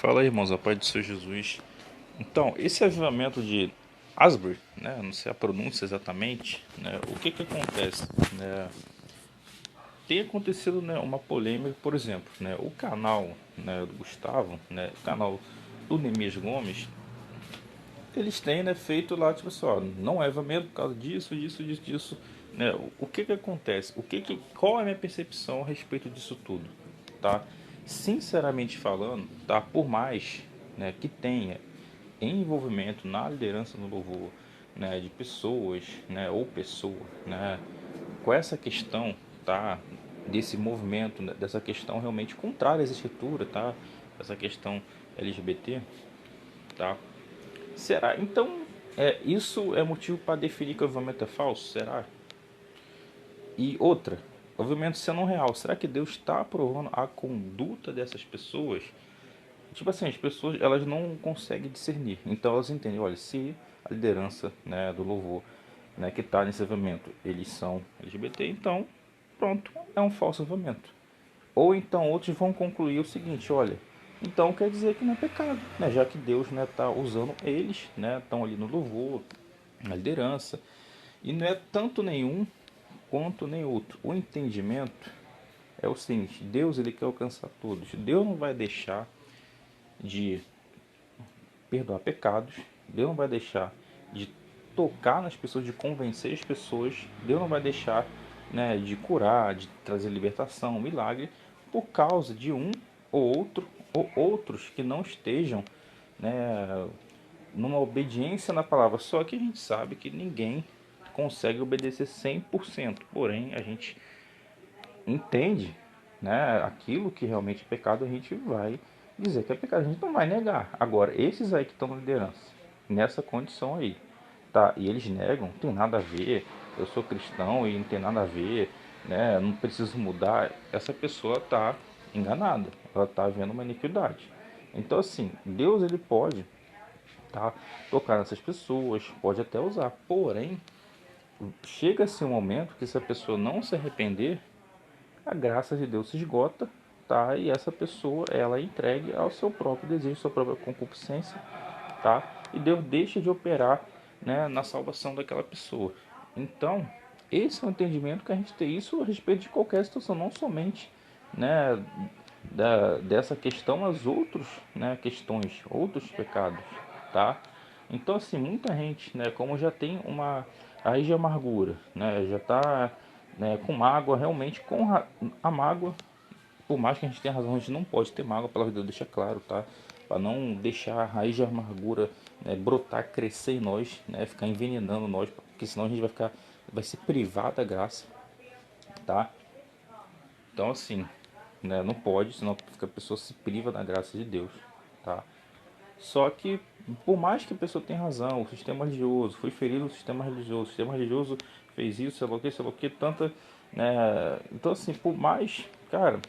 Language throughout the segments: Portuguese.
Fala aí, irmãos, a paz do Senhor Jesus. Então, esse avivamento de Asbury, né, não sei a pronúncia exatamente, né, o que que acontece? Né, tem acontecido, né, uma polêmica, por exemplo, né, o canal, né, do Gustavo, né, o canal do Neemias Gomes, eles têm, né, feito lá, tipo assim, ó, não é avivamento por causa disso, disso, né, o que que acontece? Qual é a minha percepção a respeito disso tudo, tá? Sinceramente falando, tá, por mais, né, que tenha envolvimento na liderança no louvor, né, de pessoas, né, ou pessoa, né, com essa questão, tá, desse movimento, né, dessa questão realmente contrária às escrituras, tá, essa questão LGBT, tá. Será? Então, isso é motivo para definir que o avivamento é falso? Será? E outra, o avivamento sendo real, será que Deus está aprovando a conduta dessas pessoas? Tipo assim, as pessoas elas não conseguem discernir. Então elas entendem, olha, se a liderança, né, do louvor, né, que está nesse avivamento, eles são LGBT, então pronto, é um falso avivamento. Ou então outros vão concluir o seguinte, olha, então quer dizer que não é pecado, né, já que Deus, né, está usando eles, né, estão ali no louvor, na liderança, e não é tanto nenhum quanto nem outro. O entendimento é o seguinte, Deus ele quer alcançar todos. Deus não vai deixar de perdoar pecados. Deus não vai deixar de tocar nas pessoas, de convencer as pessoas. Deus não vai deixar, né, de curar, de trazer libertação, milagre, por causa de um ou outro, ou outros que não estejam, né, numa obediência na palavra. Só que a gente sabe que ninguém consegue obedecer 100%. Porém, a gente entende, né, aquilo que realmente é pecado, a gente vai dizer que é pecado, a gente não vai negar. Agora, esses aí que estão na liderança, nessa condição aí, tá? E eles negam, não tem nada a ver, eu sou cristão e não tem nada a ver, né? Não preciso mudar. Essa pessoa tá enganada, ela tá vendo uma iniquidade. Então, assim, Deus ele pode, tá, tocar nessas pessoas, pode até usar, porém, chega-se um momento que se a pessoa não se arrepender, a graça de Deus se esgota, tá? E essa pessoa ela é entregue ao seu próprio desejo, sua própria concupiscência, tá? E Deus deixa de operar, né, na salvação daquela pessoa. Então, esse é o entendimento que a gente tem isso a respeito de qualquer situação, não somente, né, dessa questão, mas outros, né, questões, outros pecados, tá? Então, assim, muita gente, né, como já tem uma raiz de amargura, né, já está, né, com mágoa, realmente com a mágoa, por mais que a gente tenha razão, a gente não pode ter mágoa, a palavra de Deus deixa claro, tá? Para não deixar a raiz de amargura, né, brotar, crescer em nós, né, ficar envenenando nós, porque senão a gente vai se privar da graça, tá? Então, assim, né, não pode, senão a pessoa se priva da graça de Deus, tá? Só que, por mais que a pessoa tenha razão, o sistema religioso, foi ferido o sistema religioso fez isso, sei lá o que, tanta, né? Então, assim, por mais, cara,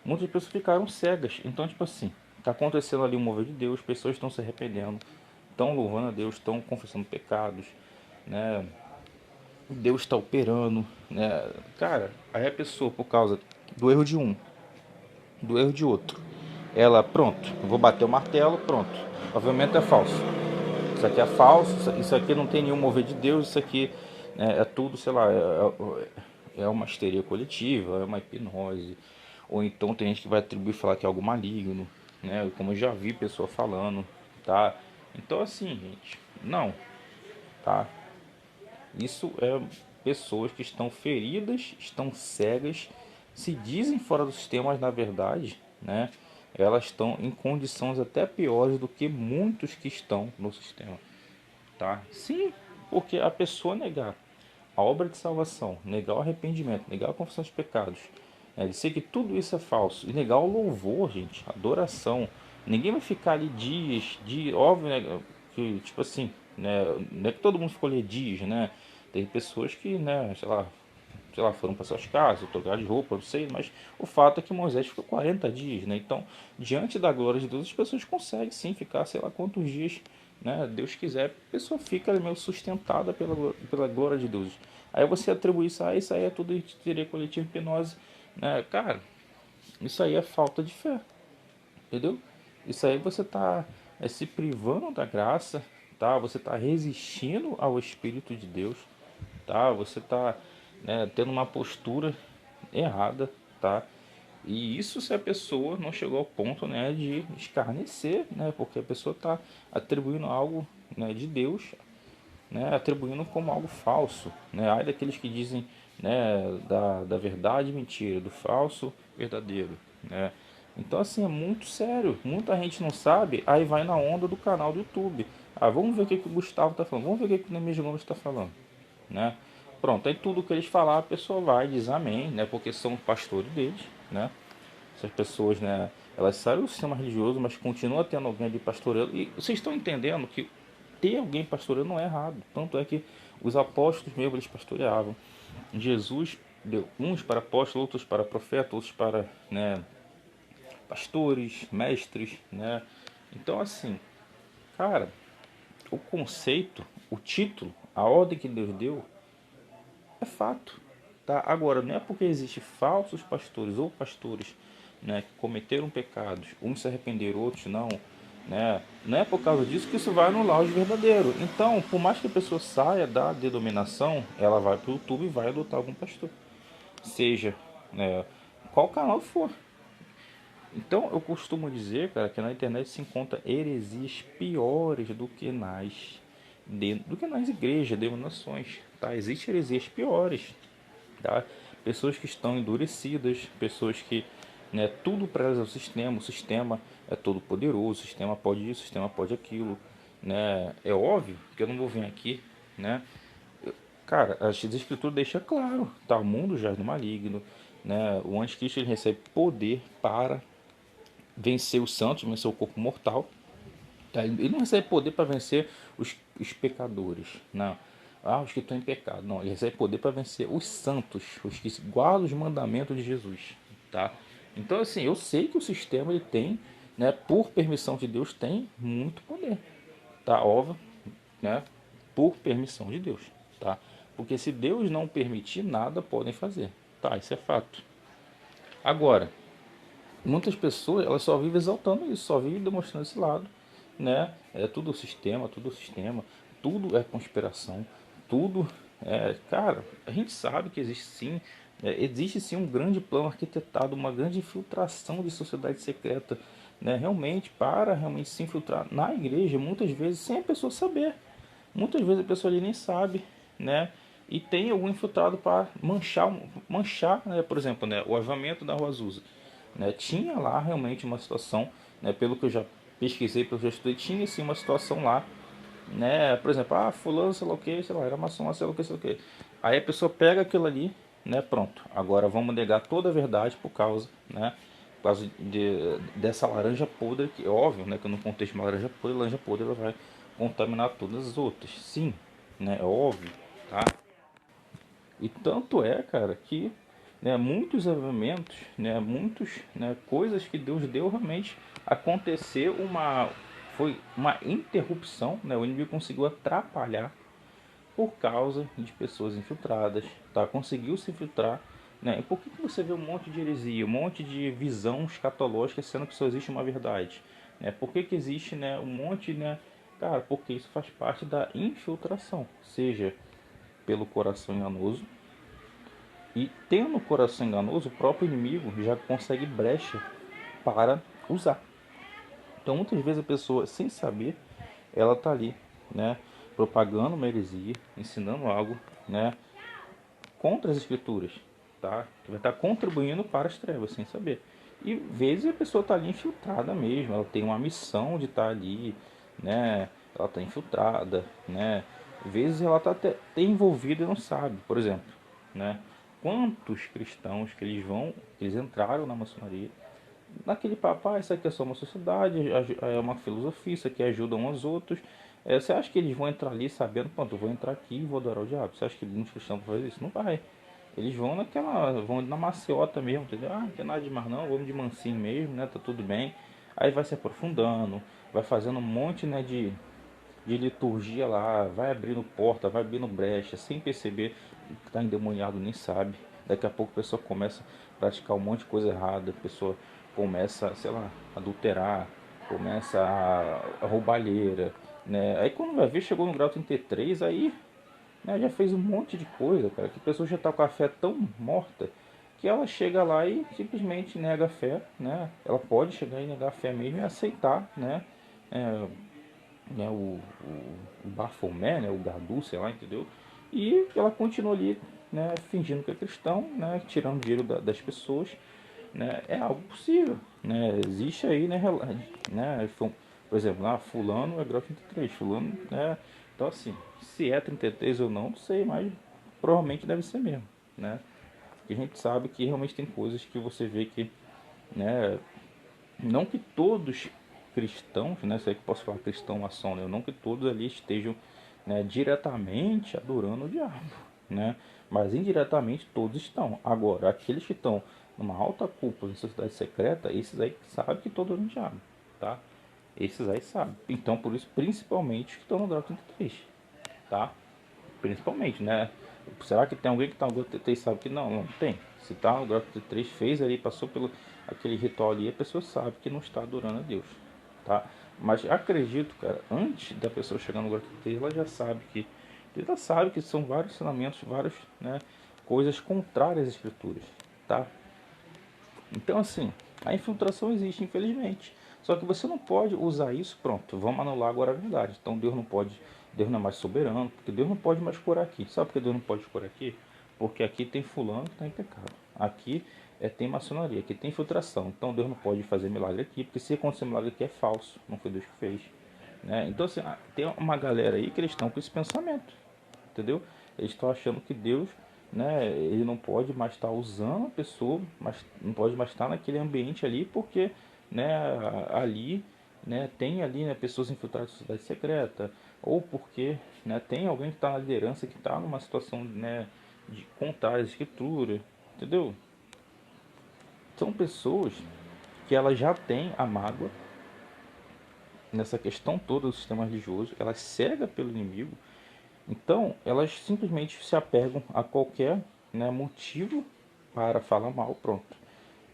muitas pessoas ficaram cegas. Então, tipo assim, tá acontecendo ali um mover de Deus, pessoas estão se arrependendo, estão louvando a Deus, estão confessando pecados, né? Deus está operando, né? Cara, aí a pessoa, por causa do erro de um, do erro de outro, ela, pronto, vou bater o martelo, pronto, o avivamento é falso. Isso aqui é falso, isso aqui não tem nenhum mover de Deus, isso aqui, né, é tudo, sei lá, é uma histeria coletiva, é uma hipnose, ou então tem gente que vai atribuir e falar que é algo maligno, né, como eu já vi pessoa falando, tá? Então assim, gente, não, tá? Isso é pessoas que estão feridas, estão cegas, se dizem fora do sistema, mas na verdade, né, elas estão em condições até piores do que muitos que estão no sistema, tá? Sim, porque a pessoa negar a obra de salvação, negar o arrependimento, negar a confissão dos pecados, né, dizer que tudo isso é falso e negar o louvor, gente, a adoração. Ninguém vai ficar ali óbvio, né, que tipo assim, né, não é que todo mundo ficou ali dias, né? Tem pessoas que, né, sei lá, foram para suas casas, trocar de roupa, não sei, mas o fato é que Moisés ficou 40 dias, né? Então, diante da glória de Deus, as pessoas conseguem sim ficar, sei lá quantos dias, né? Deus quiser, a pessoa fica meio sustentada pela glória de Deus. Aí você atribui isso, isso aí é tudo histeria coletiva, hipnose, né? Cara, isso aí é falta de fé, entendeu? Isso aí você está se privando da graça, tá? Você está resistindo ao Espírito de Deus, tá? Você está, né, tendo uma postura errada, tá? E isso se a pessoa não chegou ao ponto, né, de escarnecer, né? Porque a pessoa está atribuindo algo, né, de Deus, né, atribuindo como algo falso, né? Ai daqueles que dizem, né, da verdade mentira, do falso verdadeiro, né? Então assim é muito sério, muita gente não sabe, aí vai na onda do canal do YouTube. Ah, vamos ver o que, que o Gustavo está falando, vamos ver o que, que o Neemias Gomes está falando, né? Pronto, aí tudo que eles falar a pessoa vai e diz amém, né? Porque são pastores deles, né? Essas pessoas, né? Elas saem do sistema religioso, mas continua tendo alguém ali pastoreando. E vocês estão entendendo que ter alguém pastoreando não é errado. Tanto é que os apóstolos mesmo eles pastoreavam. Jesus deu uns para apóstolos, outros para profetas, outros para, né, pastores, mestres, né? Então assim, cara, o conceito, o título, a ordem que Deus deu é fato. Tá? Agora, não é porque existem falsos pastores ou pastores, né, que cometeram pecados, uns se arrependeram, outros não, né? Não é por causa disso que isso vai anular os verdadeiros. Então, por mais que a pessoa saia da denominação, ela vai para o YouTube e vai adotar algum pastor. Seja, né, qual canal for. Então, eu costumo dizer, cara, que na internet se encontra heresias piores do que nas igrejas, denominações, tá? Existem heresias piores, tá? Pessoas que estão endurecidas, pessoas que, né, tudo para elas é o sistema é todo poderoso, o sistema pode isso, o sistema pode aquilo, né? É óbvio que eu não vou vir aqui, né? Cara, as escrituras deixam claro, tá? O mundo jaz no maligno, né? O anticristo ele recebe poder para vencer os santos, vencer o corpo mortal. Tá? Ele não recebe poder para vencer os pecadores, não. Ah, os que estão em pecado. Não, ele recebe poder para vencer os santos, os que guardam os mandamentos de Jesus. Tá? Então, assim, eu sei que o sistema ele tem, né, por permissão de Deus, tem muito poder. Tá? Óbvio, né? Por permissão de Deus. Tá? Porque se Deus não permitir, nada podem fazer. Tá? Isso é fato. Agora, muitas pessoas elas só vivem exaltando isso, só vivem demonstrando esse lado, né? É tudo sistema, tudo é conspiração, tudo é, cara, a gente sabe que existe sim, existe sim um grande plano arquitetado, uma grande infiltração de sociedade secreta, né? Realmente para realmente se infiltrar na igreja, muitas vezes sem a pessoa saber. Muitas vezes a pessoa ali nem sabe, né? E tem algum infiltrado para manchar, né? Por exemplo, né? O avivamento da Rua Azusa, né? Tinha lá realmente uma situação, né? Pelo que eu já pesquisei, pelo que eu já estudei, tinha sim uma situação lá, né? Por exemplo, fulano, sei lá o que, sei lá, era maçom, sei lá o que, sei lá o que. Aí a pessoa pega aquilo ali, né? Pronto, agora vamos negar toda a verdade por causa, né? Por causa dessa laranja podre, que é óbvio, né? Que no contexto de uma laranja podre ela vai contaminar todas as outras. Sim, né? É óbvio, tá? E tanto é, cara, que, né, muitos avivamentos, né, muitos, né, coisas que Deus deu realmente aconteceu foi uma interrupção, né? O inimigo conseguiu atrapalhar por causa de pessoas infiltradas, tá? Conseguiu se infiltrar, né? E por que você vê um monte de heresia, um monte de visão escatológica, sendo que só existe uma verdade, né? Por que existe, né, um monte, né? Cara, porque isso faz parte da infiltração, seja pelo coração enganoso, e tendo o coração enganoso, o próprio inimigo já consegue brecha para usar. Então, muitas vezes a pessoa, sem saber, ela tá ali, né, propagando uma heresia, ensinando algo, né, contra as escrituras, tá? Que vai estar contribuindo para as trevas, sem saber. E vezes a pessoa está ali infiltrada mesmo, ela tem uma missão de estar ali, né? Ela está infiltrada, né? Vezes ela está até envolvida e não sabe, por exemplo, né? Quantos cristãos que eles entraram na maçonaria, naquele papo, isso aqui é só uma sociedade, é uma filosofia, isso aqui ajuda uns aos outros. Você acha que eles vão entrar ali sabendo, pronto, eu vou entrar aqui e vou adorar o diabo? Você acha que muitos cristãos vão fazer isso? Não vai. Eles vão na maciota mesmo, entendeu? Ah, não tem nada demais não, vamos de mansinho mesmo, né? Tá tudo bem. Aí vai se aprofundando, vai fazendo um monte, né, de liturgia lá, vai abrindo porta, vai abrindo brecha, sem perceber que está endemoniado, nem sabe. Daqui a pouco a pessoa começa a praticar um monte de coisa errada, a pessoa começa, sei lá, adulterar, começa a roubalheira, né? Aí quando vai ver, chegou no grau 33, aí, né, já fez um monte de coisa, cara, que a pessoa já tá com a fé tão morta que ela chega lá e simplesmente nega a fé, né? Ela pode chegar e negar a fé mesmo e aceitar, né? É, né, o Bafomé, né, o Gadu, sei lá, entendeu? E ela continua ali, né, fingindo que é cristão, né, tirando dinheiro das pessoas, né, é algo possível, né, existe aí, né, por exemplo, lá, fulano é grau 33, fulano, né, então assim, se é 33 ou não sei, mas provavelmente deve ser mesmo, né, porque a gente sabe que realmente tem coisas que você vê que, né, não que todos cristãos, né, sei que posso falar cristão maçom, né, não que todos ali estejam, né, diretamente adorando o diabo, né, mas indiretamente todos estão. Agora, aqueles que estão numa alta cúpula em sociedade secreta, esses aí sabem que estão adorando o diabo, tá? Esses aí sabem. Então, por isso, principalmente os que estão no grau 33, tá? Principalmente, né? Será que tem alguém que está no grau 33 e sabe que não? Não tem. Se está no grau 33, fez ali, passou pelo aquele ritual ali, a pessoa sabe que não está adorando a Deus, tá? Mas acredito, cara, antes da pessoa chegar no grau 33, ela sabe que são vários ensinamentos, várias, né, coisas contrárias às escrituras, tá? Então, assim, a infiltração existe, infelizmente. Só que você não pode usar isso, pronto, vamos anular agora a verdade. Então Deus não pode, Deus não é mais soberano, porque Deus não pode mais curar aqui. Sabe por que Deus não pode curar aqui? Porque aqui tem fulano que está em pecado. Aqui tem maçonaria, aqui tem infiltração. Então Deus não pode fazer milagre aqui, porque se acontecer milagre aqui é falso, não foi Deus que fez. Né? Então, assim, tem uma galera aí que eles estão com esse pensamento, entendeu? Eles estão achando que Deus, né, ele não pode mais estar usando a pessoa, mas não pode mais estar naquele ambiente ali, porque, né, ali, né, tem ali, né, pessoas infiltradas na sociedade secreta, ou porque, né, tem alguém que está na liderança que está numa situação, né, de contar a escritura, entendeu? São pessoas que elas já têm a mágoa nessa questão toda do sistema religioso, ela é cega pelo inimigo. Então, elas simplesmente se apegam a qualquer, né, motivo para falar mal. Pronto.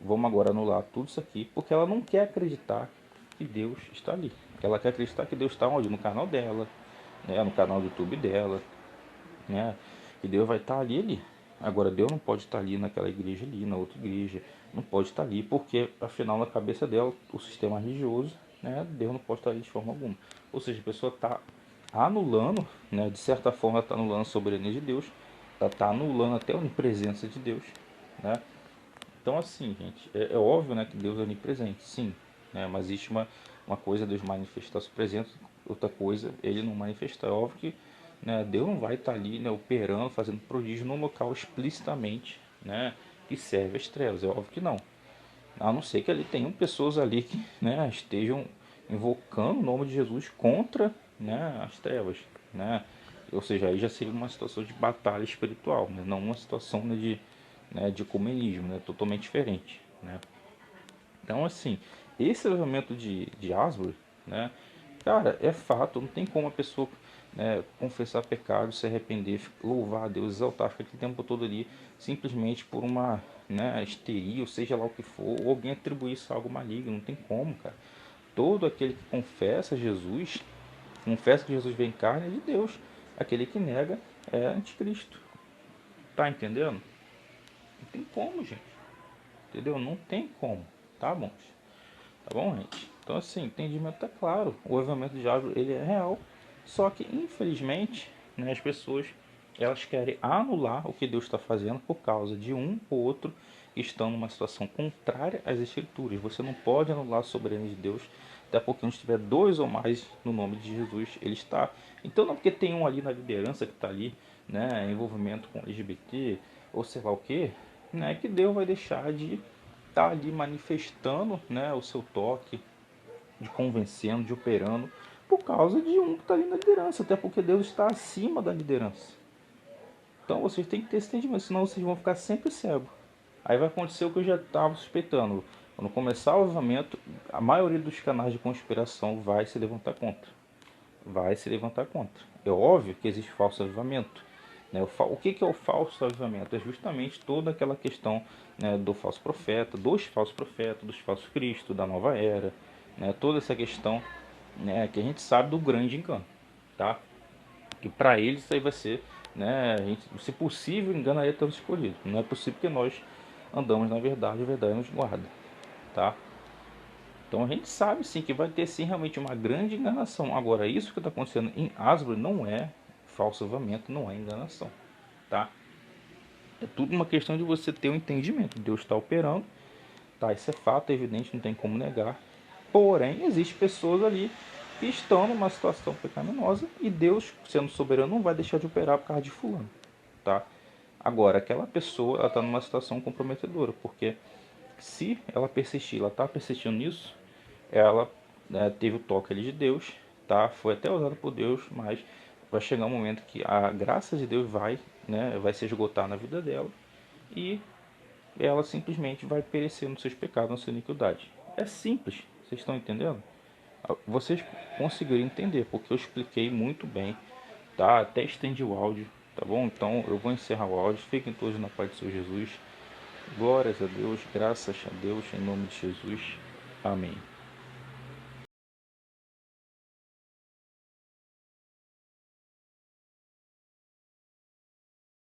Vamos agora anular tudo isso aqui, porque ela não quer acreditar que Deus está ali. Ela quer acreditar que Deus está onde? No canal dela, né, no canal do YouTube dela, né? Que Deus vai estar ali. Agora, Deus não pode estar ali naquela igreja ali, na outra igreja. Não pode estar ali, porque afinal na cabeça dela, o sistema religioso, né, Deus não pode estar ali de forma alguma. Ou seja, a pessoa está anulando, né, de certa forma ela está anulando a soberania de Deus, ela está anulando até a onipresença de Deus, né? Então assim, gente, é óbvio, né, que Deus é onipresente, sim, né, mas existe uma coisa Deus manifestar sua presença, outra coisa ele não manifestar. É óbvio que, né, Deus não vai estar ali, né, operando, fazendo prodígio num local explicitamente, né, que serve as trevas, é óbvio que não. A não ser que ali tenham pessoas ali que, né, estejam invocando o nome de Jesus contra, né, as trevas, né? Ou seja, aí já seria uma situação de batalha espiritual, né? Não uma situação, de ecumenismo, né? Totalmente diferente, né? Então, assim, esse avivamento de Asbury, né? Cara, é fato, não tem como a pessoa, né, confessar pecado, se arrepender, louvar a Deus, exaltar, ficar aquele tempo todo ali, simplesmente por uma, né, histeria, ou seja lá o que for, ou alguém atribuir isso a algo maligno, não tem como, cara. Todo aquele que confessa que Jesus vem em carne é de Deus. Aquele que nega é anticristo. Tá entendendo? Não tem como, gente. Entendeu? Não tem como. Tá bom? Tá bom, gente? Então, assim, o entendimento tá claro. O avivamento de árvore, ele é real. Só que, infelizmente, né, as pessoas, elas querem anular o que Deus está fazendo por causa de um ou outro que estão numa situação contrária às escrituras. Você não pode anular a soberania de Deus, até porque onde tiver dois ou mais no nome de Jesus, ele está. Então, não porque tem um ali na liderança que está ali, né, envolvimento com LGBT, ou sei lá o que, né, que Deus vai deixar de está ali manifestando, né, o seu toque, de convencendo, de operando, por causa de um que está ali na liderança, até porque Deus está acima da liderança. Então vocês têm que ter esse entendimento, senão vocês vão ficar sempre cegos. Aí vai acontecer o que eu já estava suspeitando. Quando começar o avivamento, a maioria dos canais de conspiração vai se levantar contra. Vai se levantar contra. É óbvio que existe falso avivamento. Né? O que é o falso avivamento? É justamente toda aquela questão, né, do falso profeta, dos falsos profetas, dos falsos cristos, da nova era. né, toda essa questão, né, que a gente sabe do grande engano, tá? Que para eles isso aí vai ser, né, a gente, se possível, enganaria tanto escolhido. Não é possível que nós andamos na verdade, a verdade nos guarda, tá? Então a gente sabe sim que vai ter sim realmente uma grande enganação. Agora, isso que está acontecendo em Asbury não é falsivamento, não é enganação, tá? É tudo uma questão de você ter um entendimento. Deus está operando, tá? Isso é fato, é evidente, não tem como negar. Porém, existem pessoas ali que estão numa situação pecaminosa e Deus, sendo soberano, não vai deixar de operar por causa de fulano, tá? Agora, aquela pessoa, ela está numa situação comprometedora, porque se ela persistir, ela está persistindo nisso, ela, né, teve o toque ali de Deus, tá? Foi até usada por Deus, mas vai chegar um momento que a graça de Deus vai, né, vai se esgotar na vida dela e ela simplesmente vai perecer nos seus pecados, na sua iniquidade. É simples, vocês estão entendendo? Vocês conseguiram entender, porque eu expliquei muito bem, tá? Até estendi o áudio, tá bom? Então eu vou encerrar o áudio. Fiquem todos na paz do Senhor Jesus. Glórias a Deus, graças a Deus, em nome de Jesus. Amém.